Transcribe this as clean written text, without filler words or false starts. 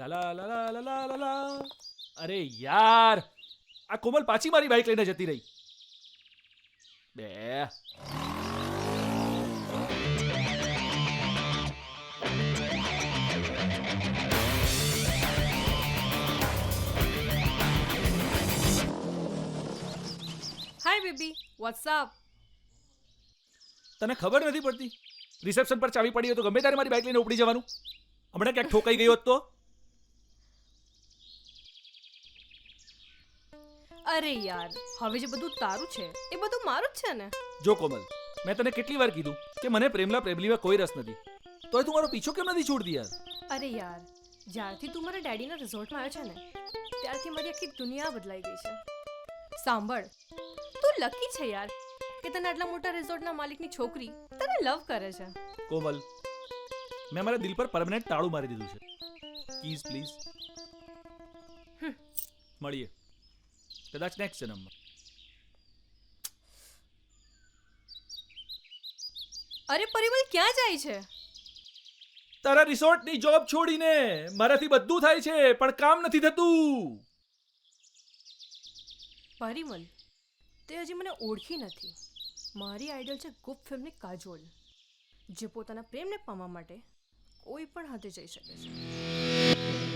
લા લા લા લા લા લા લા લા. અરે યાર, આ કોમલ પાછી મારી બાઇક લઈને જતી રહી. બે હાય બેબી, વોટ્સ અપ? તને ખબર નથી પડતી? રિસેપ્શન પર ચાવી પડી હોય તો ગમે ત્યારે મારી બાઇક લઈને ઉપડી જવાનું. હમણાં ક્યાંક ઠોકાઈ ગઈ હોત તો? અરે યાર, હવે જે બધું તારું છે એ બધું મારું જ છે ને. જો કોમલ, મેં તને કેટલી વાર કીધું કે મને પ્રેમલીમાં કોઈ રસ નથી, તોય તું મારો પીછો કેમ નથી છોડતી યાર? અરે યાર, જ્યારથી તું મારા ડેડીના રિઝોર્ટમાં આવ્યો છે ને, ત્યારથી મારી આખી દુનિયા બદલાઈ ગઈ છે. સાંભળ, તું લકી છે યાર કે તને આટલા મોટા રિઝોર્ટના માલિકની છોકરી તને લવ કરે છે. કોમલ, મેં મારા દિલ પર પરમેનન્ટ તાળું મારી દીધું છે. Keys please. મળીએ કદાચ નેક્સ્ટ જન્મમાં. અરે પરિમલ, ક્યાં જાય છે? તારા રિસોર્ટની જોબ છોડીને. મારાથી બધું થાય છે પણ કામ નથી થતું. પરિમલ, તે હજી મને ઓળખી નથી. મારી આઈડલ છે ગુપ ફિલ્મની કાજોલ, જે પોતાના પ્રેમને પામવા માટે કોઈ પણ હદે જઈ શકે છે.